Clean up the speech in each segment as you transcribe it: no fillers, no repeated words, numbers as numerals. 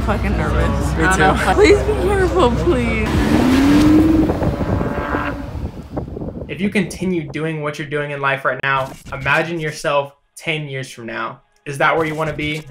fucking nervous. Me I too. don't know. Please be careful, please. If you continue doing what you're doing in life right now, imagine yourself 10 years from now. Is that where you want to be?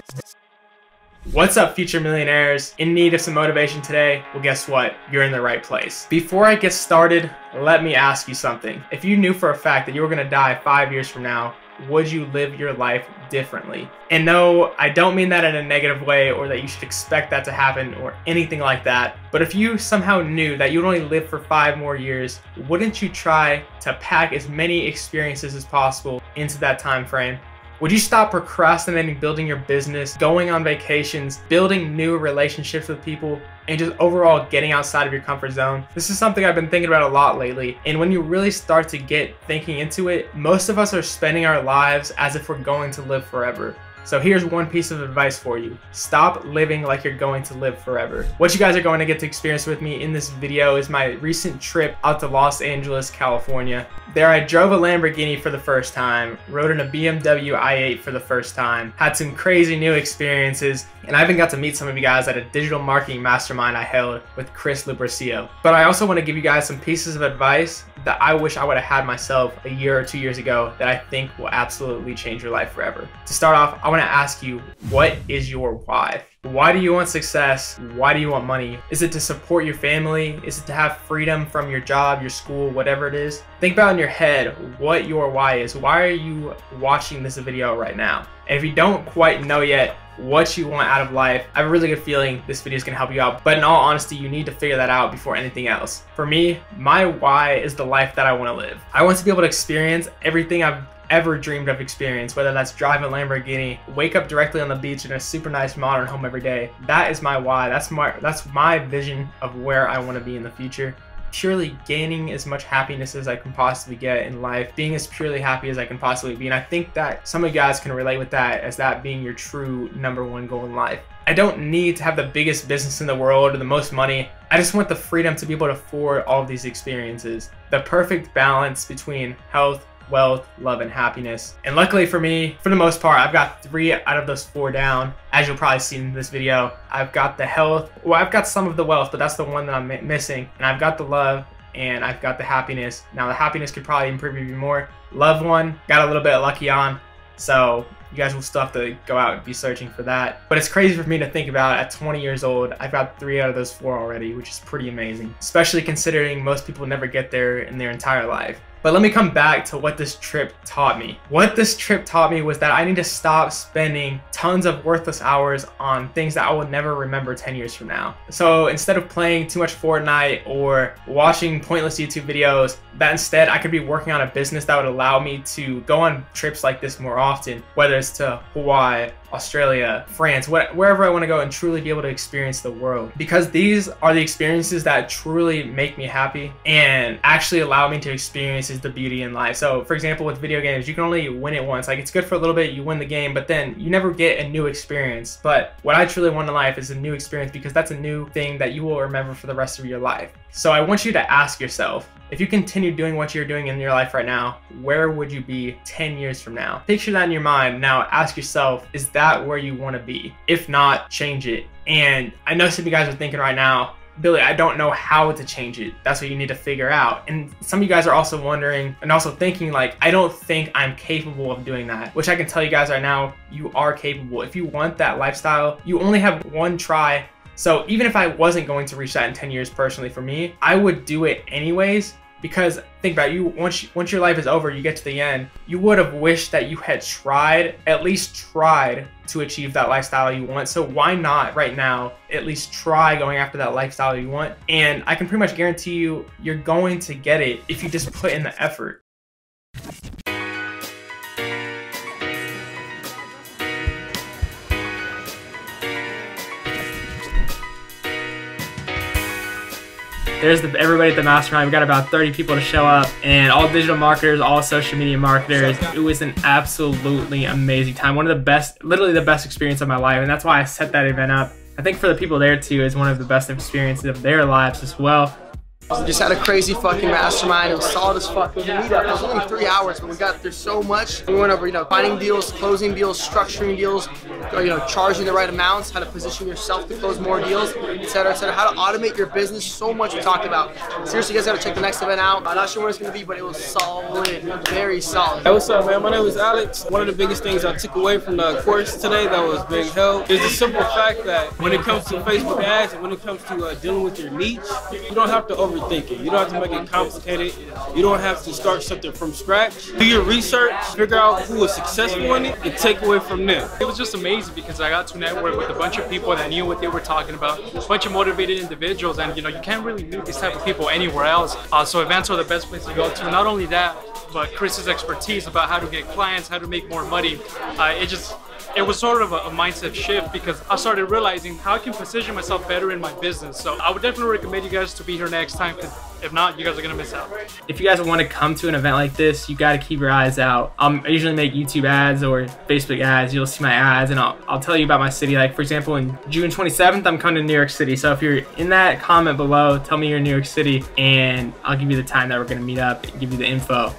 What's up, future millionaires? In need of some motivation today? Well, guess what? You're in the right place. Before I get started, let me ask you something. If you knew for a fact that you were going to die 5 years from now, would you live your life differently? And no, I don't mean that in a negative way or that you should expect that to happen or anything like that. But if you somehow knew that you'd only live for 5 more years, wouldn't you try to pack as many experiences as possible into that time frame? Would you stop procrastinating building your business, going on vacations, building new relationships with people, and just overall getting outside of your comfort zone? This is something I've been thinking about a lot lately. And when you really start to get thinking into it, most of us are spending our lives as if we're going to live forever. So here's one piece of advice for you. Stop living like you're going to live forever. What you guys are going to get to experience with me in this video is my recent trip out to Los Angeles, California. There I drove a Lamborghini for the first time, rode in a BMW i8 for the first time, had some crazy new experiences, and I even got to meet some of you guys at a digital marketing mastermind I held with Chris Lubercio. But I also want to give you guys some pieces of advice that I wish I would have had myself a year or 2 years ago that I think will absolutely change your life forever. To start off, I want to ask you, what is your why? Why do you want success? Why do you want money? Is it to support your family? Is it to have freedom from your job, your school, whatever it is? Think about in your head what your why is. Why are you watching this video right now? And if you don't quite know yet what you want out of life, I have a really good feeling this video is going to help you out. But in all honesty, you need to figure that out before anything else. For me, my why is the life that I want to live. I want to be able to experience everything I've ever dreamed of experience, whether that's drive a Lamborghini, wake up directly on the beach in a super nice modern home every day. That is my why. That's my vision of where I want to be in the future. Purely gaining as much happiness as I can possibly get in life, being as purely happy as I can possibly be. And I think that some of you guys can relate with that, as that being your true #1 goal in life. I don't need to have the biggest business in the world or the most money. I just want the freedom to be able to afford all of these experiences. The perfect balance between health, wealth, love, and happiness. And luckily for me, for the most part, I've got 3 out of those 4 down. As you'll probably see in this video, I've got the health. Well, I've got some of the wealth, but that's the one that I'm missing. And I've got the love, and I've got the happiness. Now the happiness could probably improve even more. Love one, got a little bit lucky on. So you guys will still have to go out and be searching for that. But it's crazy for me to think about at 20 years old, I've got 3 out of those 4 already, which is pretty amazing. Especially considering most people never get there in their entire life. But let me come back to what this trip taught me. What this trip taught me was that I need to stop spending tons of worthless hours on things that I will never remember 10 years from now. So instead of playing too much Fortnite or watching pointless YouTube videos, that instead I could be working on a business that would allow me to go on trips like this more often, whether it's to Hawaii, Australia, France, wherever I want to go, and truly be able to experience the world. Because these are the experiences that truly make me happy and actually allow me to experience the beauty in life. So for example, with video games, you can only win it once. Like, it's good for a little bit, you win the game, but then you never get a new experience. But what I truly want in life is a new experience, because that's a new thing that you will remember for the rest of your life. So I want you to ask yourself, if you continue doing what you're doing in your life right now, where would you be 10 years from now? Picture that in your mind. Now ask yourself, is that where you want to be? If not, change it. And I know some of you guys are thinking right now, Billy, I don't know how to change it. That's what you need to figure out. And some of you guys are also wondering and also thinking, like, I don't think I'm capable of doing that, which I can tell you guys right now, you are capable. If you want that lifestyle, you only have one try. So even if I wasn't going to reach that in 10 years personally for me, I would do it anyways. Because think about it, once your life is over, you get to the end, you would have wished that you had at least tried to achieve that lifestyle you want. So why not right now at least try going after that lifestyle you want? And I can pretty much guarantee you, you're going to get it if you just put in the effort. There's everybody at the mastermind. We got about 30 people to show up, and all digital marketers, all social media marketers. It was an absolutely amazing time. One of the best, literally the best experience of my life, and that's why I set that event up. I think for the people there too, is one of the best experiences of their lives as well. Just had a crazy fucking mastermind. It was solid as fuck. It was a meetup. It was only 3 hours, but we got through so much. We went over, you know, finding deals, closing deals, structuring deals, you know, charging the right amounts, how to position yourself to close more deals, etc., etc. How to automate your business. So much we talked about. Seriously, you guys gotta check the next event out. I'm not sure where it's gonna be, but it was solid, very solid. Hey, what's up, man? My name is Alex. One of the biggest things I took away from the course today that was being held is the simple fact that when it comes to Facebook ads and when it comes to dealing with your niche, you don't have to overthink it. You don't have to make it complicated. You don't have to start something from scratch. Do your research, figure out who is successful in it, and take away from them. It was just amazing because I got to network with a bunch of people that knew what they were talking about, a bunch of motivated individuals, and you know, you can't really meet these type of people anywhere else. So events are the best place to go to. Not only that, but Chris's expertise about how to get clients, how to make more money. It was sort of a mindset shift because I started realizing how I can position myself better in my business. So I would definitely recommend you guys to be here next time, because if not, you guys are gonna miss out. If you guys want to come to an event like this, you got to keep your eyes out. I usually make YouTube ads or Facebook ads. You'll see my ads, and I'll tell you about my city. Like, for example, in June 27th, I'm coming to New York City. So if you're in that comment below, tell me you're in New York City, and I'll give you the time that we're gonna meet up and give you the info.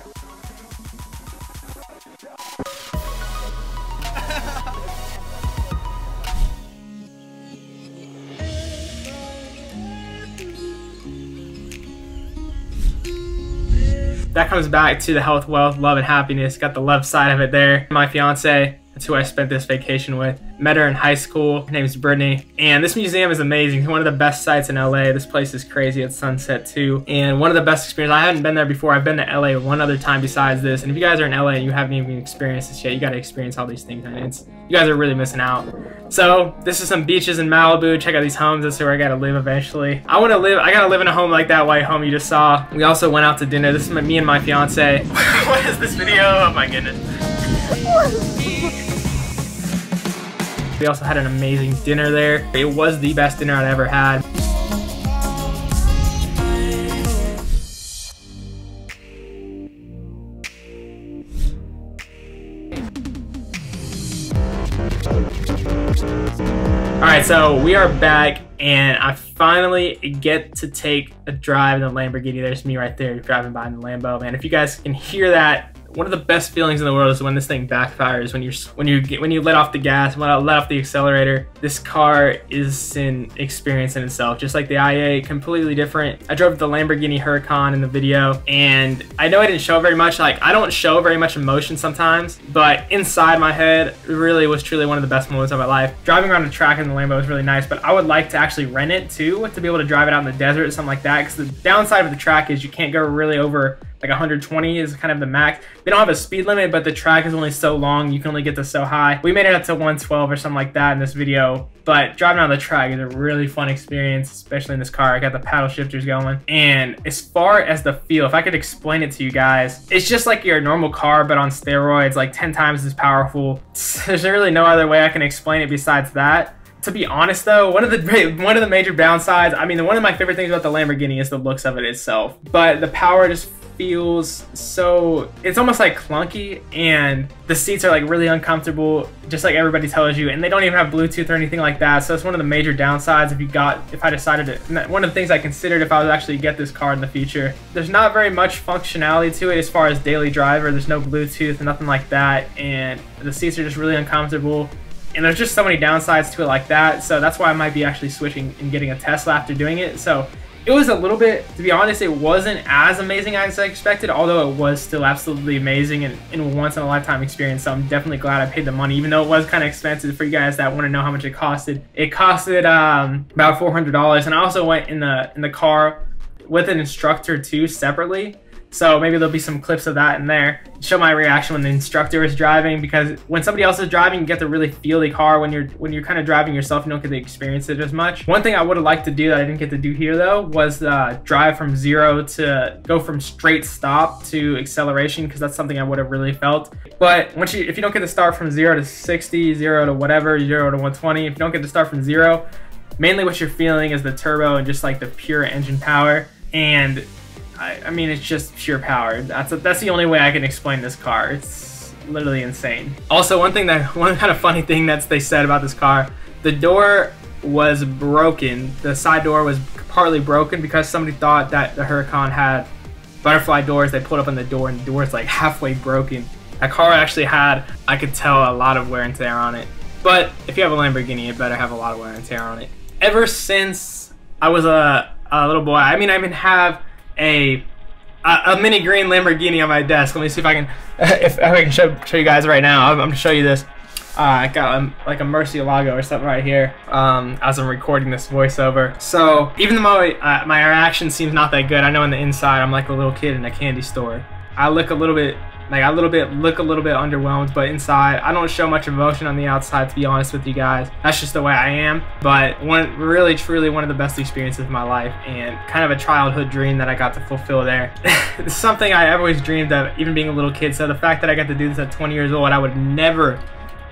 That comes back to the health, wealth, love, and happiness. Got the love side of it there. My fiance, that's who I spent this vacation with. Met her in high school. Her name is Brittany. And this museum is amazing. It's one of the best sites in LA. This place is crazy at sunset too. And one of the best experiences. I haven't been there before. I've been to LA one other time besides this. And if you guys are in LA and you haven't even experienced this yet, you gotta experience all these things. And you guys are really missing out. So this is some beaches in Malibu. Check out these homes. That's where I gotta live eventually. I gotta live in a home like that white home you just saw. We also went out to dinner. This is me and my fiance. What is this video? Oh my goodness. We also had an amazing dinner there. It was the best dinner I'd ever had. Alright, so we are back, and I finally get to take a drive in the Lamborghini. There's me right there driving by in the Lambo, man. If you guys can hear that, one of the best feelings in the world is when this thing backfires, when you let off the gas, when I let off the accelerator. This car is an experience in itself, just like the i8, completely different. I drove the Lamborghini Huracan in the video, and I know I didn't show very much. Like, I don't show very much emotion sometimes, but inside my head, it really was truly one of the best moments of my life. Driving around the track in the Lambo was really nice, but I would like to actually rent it too, to be able to drive it out in the desert or something like that, because the downside of the track is you can't go really over like 120 is kind of the max. They don't have a speed limit, but the track is only so long. You can only get to so high. We made it up to 112 or something like that in this video, but driving on the track is a really fun experience, especially in this car. I got the paddle shifters going. And as far as the feel, if I could explain it to you guys, it's just like your normal car, but on steroids, like 10 times as powerful. There's really no other way I can explain it besides that. To be honest though, one of the major downsides, I mean, one of my favorite things about the Lamborghini is the looks of it itself, but the power just feels so, it's almost like clunky, and the seats are like really uncomfortable, just like everybody tells you, and they don't even have Bluetooth or anything like that. So it's one of the major downsides if I decided to, one of the things I considered if I was actually get this car in the future. There's not very much functionality to it as far as daily driver. There's no Bluetooth and nothing like that, and the seats are just really uncomfortable. And there's just so many downsides to it like that. So that's why I might be actually switching and getting a Tesla after doing it. So it was a little bit, to be honest, it wasn't as amazing as I expected, although it was still absolutely amazing and a once in a lifetime experience. So I'm definitely glad I paid the money, even though it was kind of expensive. For you guys that want to know how much it costed, about $400. And I also went in the car with an instructor too, separately. So maybe there'll be some clips of that in there. Show my reaction when the instructor is driving, because when somebody else is driving, you get to really feel the car. When you're kind of driving yourself, you don't get to experience it as much. One thing I would have liked to do that I didn't get to do here though was drive from zero to go from straight stop to acceleration, because that's something I would have really felt. But if you don't get to start from 0 to 60, 0 to whatever, 0 to 120, if you don't get to start from zero, mainly what you're feeling is the turbo and just like the pure engine power. And I mean, it's just pure power. That's the only way I can explain this car. It's literally insane. Also, one kind of funny thing that they said about this car, the door was broken. The side door was partly broken because somebody thought that the Huracan had butterfly doors. They pulled up on the door and the door is like halfway broken. That car actually had, I could tell, a lot of wear and tear on it. But if you have a Lamborghini, it better have a lot of wear and tear on it. Ever since I was a little boy, I mean, I even have a mini green Lamborghini on my desk. Let me see if I can, if I can show you guys right now. I'm gonna show you this. I got like a Murcielago or something right here as I'm recording this voiceover. So even though my reaction seems not that good, I know on the inside I'm like a little kid in a candy store. I look a little bit underwhelmed, but inside I don't show much emotion on the outside, to be honest with you guys. That's just the way I am. But really truly one of the best experiences of my life, and kind of a childhood dream that I got to fulfill there. It's something I always dreamed of, even being a little kid. So the fact that I got to do this at 20 years old, I would never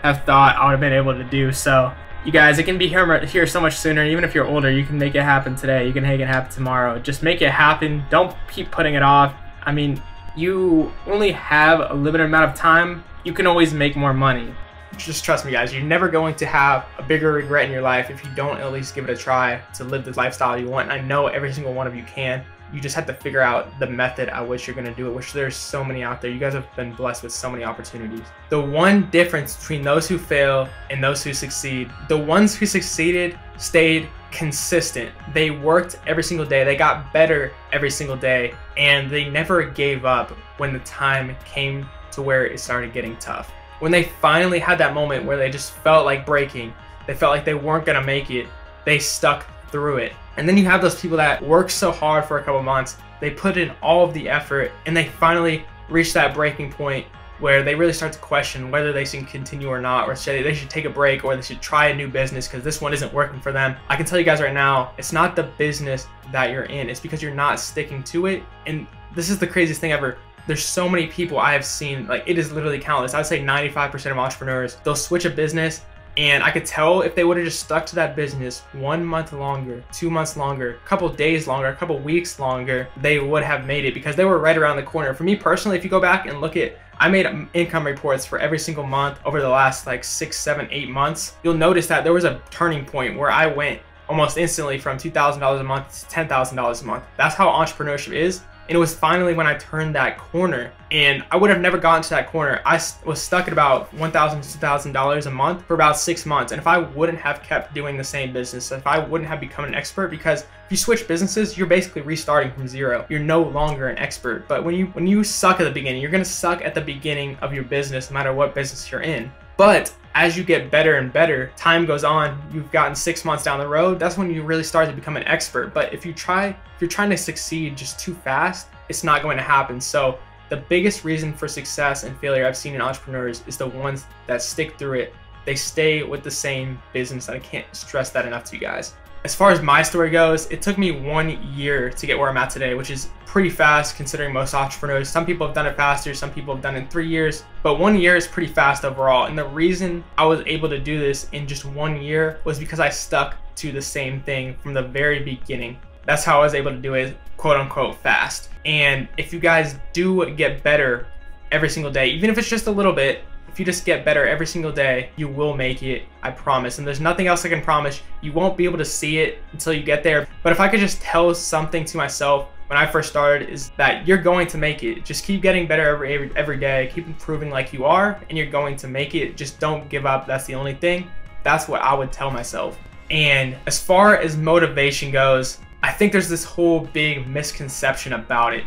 have thought I would have been able to do. So you guys, it can be here so much sooner. Even if you're older, you can make it happen today. You can make it happen tomorrow. Just make it happen. Don't keep putting it off. I mean, you only have a limited amount of time. You can always make more money. Just trust me, guys, you're never going to have a bigger regret in your life if you don't at least give it a try to live the lifestyle you want. And I know every single one of you can. You just have to figure out the method at which you're going to do it, which there's so many out there. You guys have been blessed with so many opportunities. The one difference between those who fail and those who succeed, the ones who succeeded stayed consistent. They worked every single day. They got better every single day, and they never gave up when the time came to where it started getting tough. When they finally had that moment where they just felt like breaking, they felt like they weren't going to make it, they stuck through it. And then you have those people that work so hard for a couple months, they put in all of the effort, and they finally reach that breaking point where they really start to question whether they should continue or not, or they should take a break, or they should try a new business because this one isn't working for them. I can tell you guys right now, it's not the business that you're in, it's because you're not sticking to it. And this is the craziest thing ever. There's so many people I have seen, like, it is literally countless. I would say 95% of entrepreneurs, they'll switch a business, and I could tell if they would have just stuck to that business 1 month longer, 2 months longer, a couple days longer, a couple weeks longer, they would have made it because they were right around the corner. For me personally, if you go back and look at, I made income reports for every single month over the last like 6, 7, 8 months. You'll notice that there was a turning point where I went almost instantly from $2,000 a month to $10,000 a month. That's how entrepreneurship is. And it was finally when I turned that corner, and I would have never gotten to that corner. I was stuck at about $1,000 to $2,000 a month for about 6 months. And if I wouldn't have kept doing the same business, if I wouldn't have become an expert, because if you switch businesses, you're basically restarting from zero. You're no longer an expert. But when you suck at the beginning, you're gonna suck at the beginning of your business, no matter what business you're in. But as you get better and better, time goes on, you've gotten 6 months down the road, that's when you really start to become an expert. But if you're trying to succeed just too fast, it's not going to happen. So the biggest reason for success and failure I've seen in entrepreneurs is the ones that stick through it. They stay with the same business. I can't stress that enough to you guys. As far as my story goes, it took me 1 year to get where I'm at today, which is pretty fast considering most entrepreneurs. Some people have done it faster, some people have done it in 3 years, but 1 year is pretty fast overall. And the reason I was able to do this in just 1 year was because I stuck to the same thing from the very beginning. That's how I was able to do it, quote unquote, fast. And if you guys do get better every single day, even if it's just a little bit, if you just get better every single day, you will make it, I promise. And there's nothing else I can promise. You won't be able to see it until you get there. But if I could just tell something to myself when I first started, is that you're going to make it. Just keep getting better every day. Keep improving like you are, and you're going to make it. Just don't give up. That's the only thing. That's what I would tell myself. And as far as motivation goes, I think there's this whole big misconception about it.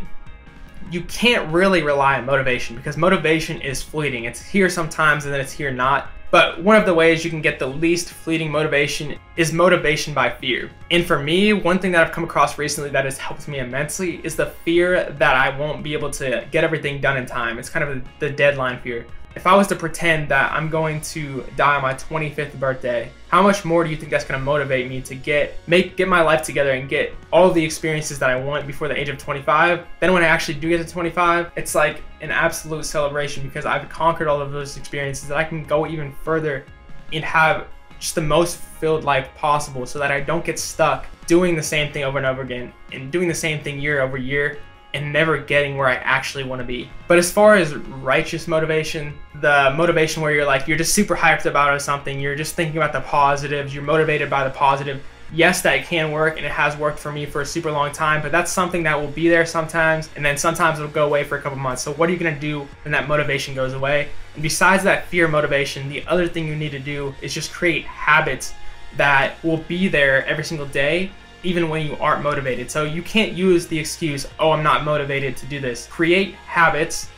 You can't really rely on motivation because motivation is fleeting. It's here sometimes and then it's here not. But one of the ways you can get the least fleeting motivation is motivation by fear. And for me, one thing that I've come across recently that has helped me immensely is the fear that I won't be able to get everything done in time. It's kind of the deadline fear. If I was to pretend that I'm going to die on my 25th birthday, how much more do you think that's going to motivate me to get my life together and get all of the experiences that I want before the age of 25? Then when I actually do get to 25, it's like an absolute celebration because I've conquered all of those experiences and I can go even further and have just the most fulfilled life possible so that I don't get stuck doing the same thing over and over again and doing the same thing year over year and never getting where I actually want to be. But as far as righteous motivation, the motivation where you're just super hyped about something, you're just thinking about the positives, you're motivated by the positive, yes, that can work, and it has worked for me for a super long time, but that's something that will be there sometimes, and then sometimes it'll go away for a couple months. So what are you gonna do when that motivation goes away? And besides that fear motivation, the other thing you need to do is just create habits that will be there every single day, even when you aren't motivated. So you can't use the excuse, oh, I'm not motivated to do this. Create habits,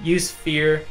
use fear,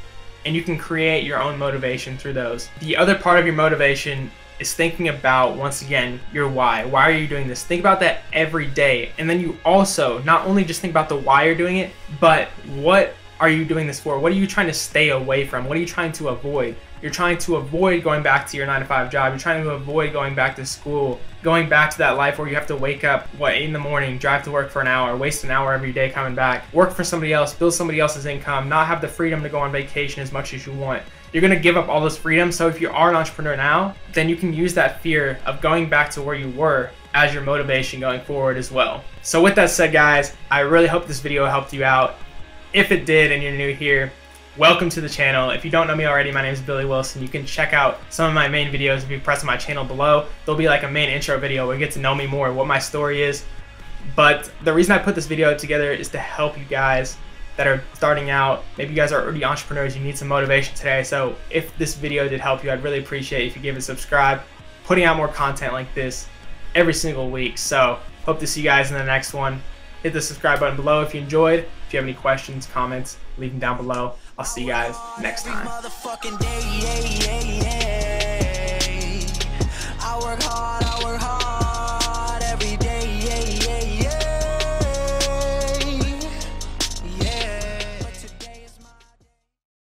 and you can create your own motivation through those. The other part of your motivation is thinking about, once again, your why. Why are you doing this? Think about that every day. And then you also not only just think about the why you're doing it, but what are you doing this for? What are you trying to stay away from? What are you trying to avoid? You're trying to avoid going back to your 9-to-5 job. You're trying to avoid going back to school, going back to that life where you have to wake up, 8 in the morning, drive to work for an hour, waste an hour every day coming back, work for somebody else, build somebody else's income, not have the freedom to go on vacation as much as you want. You're gonna give up all this freedom. So if you are an entrepreneur now, then you can use that fear of going back to where you were as your motivation going forward as well. So with that said, guys, I really hope this video helped you out. If it did and you're new here, welcome to the channel. If you don't know me already, my name is Billy Wilson. You can check out some of my main videos if you press on my channel below. There'll be like a main intro video where you get to know me more, what my story is. But the reason I put this video together is to help you guys that are starting out. Maybe you guys are already entrepreneurs, you need some motivation today. So if this video did help you, I'd really appreciate it if you give it a subscribe. Putting out more content like this every single week. So hope to see you guys in the next one. Hit the subscribe button below if you enjoyed. If you have any questions, comments, leave them down below. I'll see you guys next time.